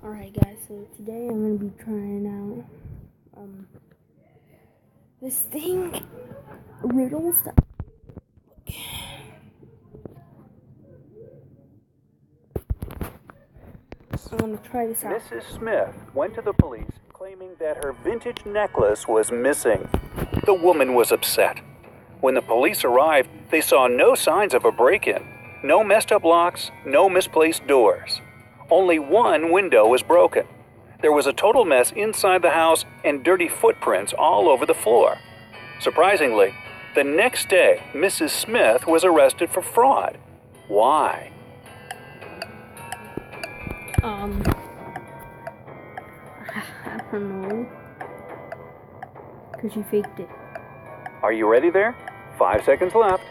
Alright guys, so today I'm going to be trying out this thing, riddles that I'm going to try this out. Mrs. Smith went to the police claiming that her vintage necklace was missing. The woman was upset. When the police arrived, they saw no signs of a break-in, no messed up locks, no misplaced doors. Only one window was broken. There was a total mess inside the house and dirty footprints all over the floor. Surprisingly, the next day, Mrs. Smith was arrested for fraud. Why? I don't know. Because she faked it. Are you ready there? 5 seconds left.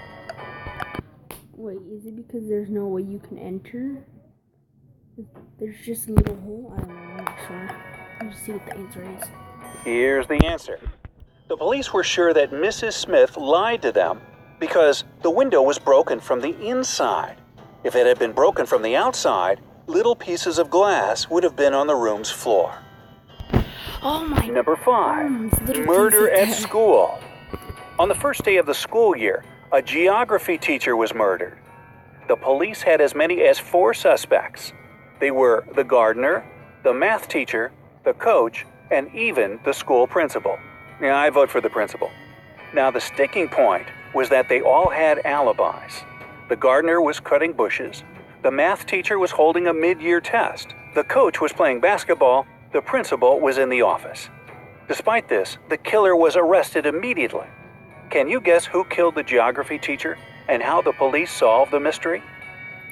Wait, is it because there's no way you can enter? There's just a little hole? I don't know, I'm not sure. Let's see what the answer is. Here's the answer. The police were sure that Mrs. Smith lied to them because the window was broken from the inside. If it had been broken from the outside, little pieces of glass would have been on the room's floor. Oh my. Number 5, murder at school. On the first day of the school year, a geography teacher was murdered. The police had as many as 4 suspects. They were the gardener, the math teacher, the coach, and even the school principal. Yeah, I vote for the principal. Now, the sticking point was that they all had alibis. The gardener was cutting bushes. The math teacher was holding a mid-year test. The coach was playing basketball. The principal was in the office. Despite this, the killer was arrested immediately. Can you guess who killed the geography teacher and how the police solved the mystery?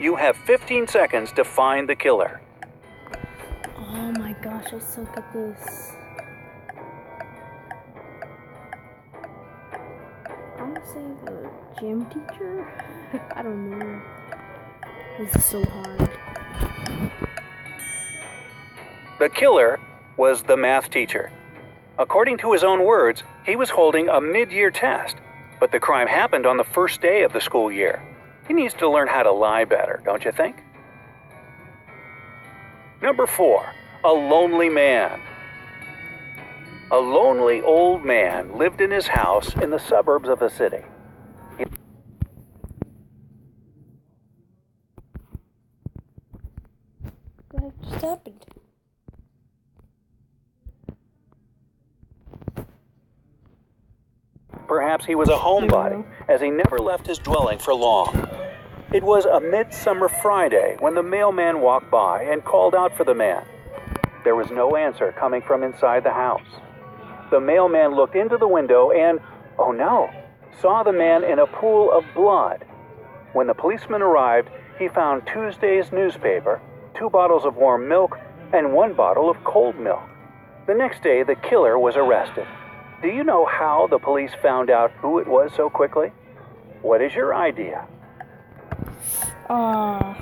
You have 15 seconds to find the killer. Oh my gosh, I suck at this. I'm gonna say the gym teacher? I don't know. This is so hard. The killer was the math teacher. According to his own words, he was holding a mid-year test, but the crime happened on the first day of the school year. He needs to learn how to lie better, don't you think? Number 4, a lonely man. A lonely old man lived in his house in the suburbs of a city. What just happened? Perhaps he was a homebody, as he never left his dwelling for long. It was a midsummer Friday when the mailman walked by and called out for the man. There was no answer coming from inside the house. The mailman looked into the window and, oh no, saw the man in a pool of blood. When the policeman arrived, he found Tuesday's newspaper, 2 bottles of warm milk, and 1 bottle of cold milk. The next day, the killer was arrested. Do you know how the police found out who it was so quickly? What is your idea? I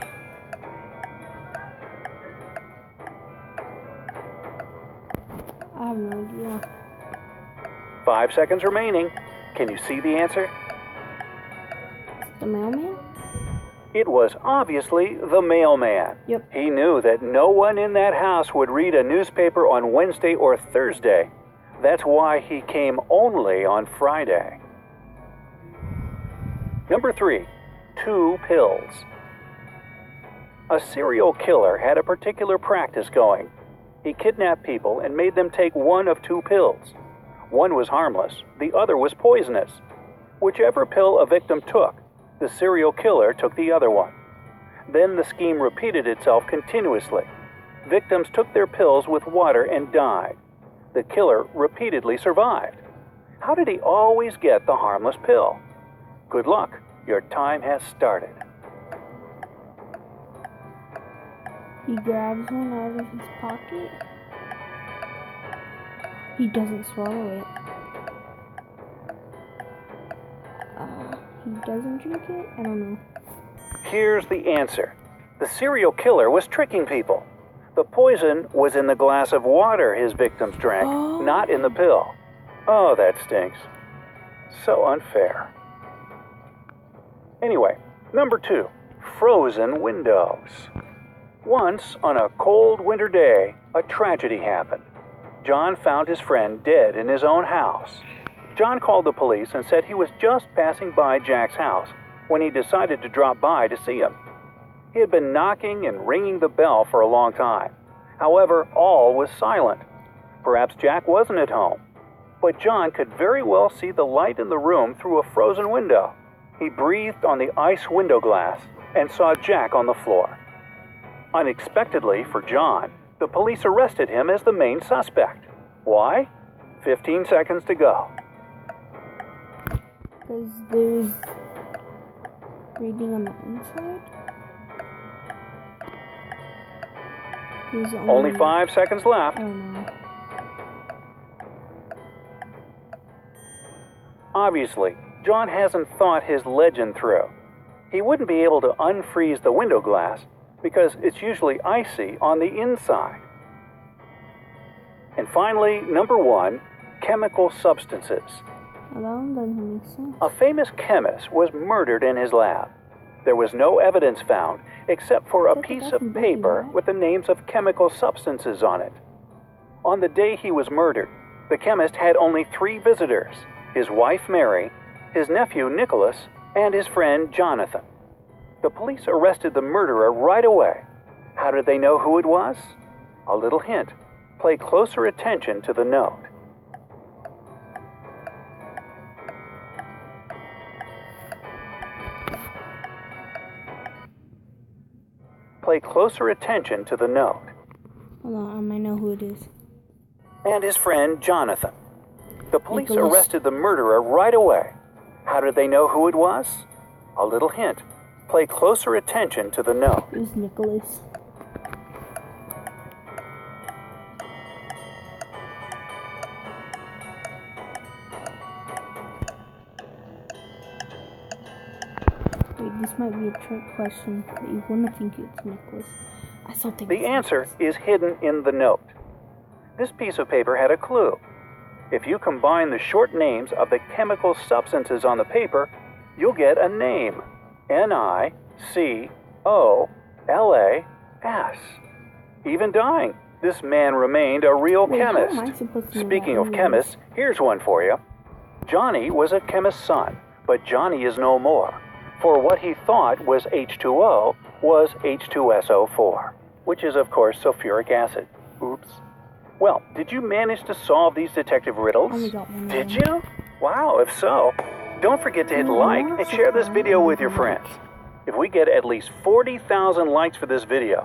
have no idea. 5 seconds remaining. Can you see the answer? The mailman? It was obviously the mailman. Yep. He knew that no one in that house would read a newspaper on Wednesday or Thursday. That's why he came only on Friday. Number 3, 2 pills. A serial killer had a particular practice going. He kidnapped people and made them take one of 2 pills. One was harmless, the other was poisonous. Whichever pill a victim took, the serial killer took the other one. Then the scheme repeated itself continuously. Victims took their pills with water and died. The killer repeatedly survived. How did he always get the harmless pill? Good luck. Your time has started. He grabs one out of his pocket. He doesn't swallow it. He doesn't drink it? I don't know. Here's the answer. The serial killer was tricking people. The poison was in the glass of water his victims drank, not in the pill. Oh, that stinks. So unfair. Anyway, number 2, frozen windows. Once, on a cold winter day, a tragedy happened. John found his friend dead in his own house. John called the police and said he was just passing by Jack's house when he decided to drop by to see him. He had been knocking and ringing the bell for a long time. However, all was silent. Perhaps Jack wasn't at home. But John could very well see the light in the room through a frozen window. He breathed on the ice window glass and saw Jack on the floor. Unexpectedly for John, the police arrested him as the main suspect. Why? 15 seconds to go. Because there's breathing on the inside? There's Only 5 seconds left. I don't know. Obviously, John hasn't thought his legend through. He wouldn't be able to unfreeze the window glass because it's usually icy on the inside. And finally, number 1, chemical substances. That one doesn't make sense. A famous chemist was murdered in his lab. There was no evidence found except for a piece of paper with the names of chemical substances on it. On the day he was murdered, the chemist had only 3 visitors: his wife Mary, his nephew Nicholas, and his friend Jonathan. The police arrested the murderer right away. How did they know who it was? A little hint. Pay closer attention to the note. Pay closer attention to the note. Hold on, I might know who it is. And his friend Jonathan. The police Nicholas. arrested the murderer right away. How did they know who it was? A little hint. Pay closer attention to the note. It was Nicholas. Wait, this might be a trick question, but you wouldn't think it's Nicholas. I still think The it's answer Nicholas. is hidden in the note. This piece of paper had a clue. If you combine the short names of the chemical substances on the paper, you'll get a name. Nicholas. Even dying, this man remained a real Wait, how am chemist. I supposed to know Speaking that of anyways? chemists, here's one for you. Johnny was a chemist's son, but Johnny is no more. For what he thought was H2O was H2SO4, which is, of course, sulfuric acid. Oops. Well, did you manage to solve these detective riddles? Only got one Did wrong. you? Wow, if so, don't forget to hit like and share this video with your friends. If we get at least 40,000 likes for this video,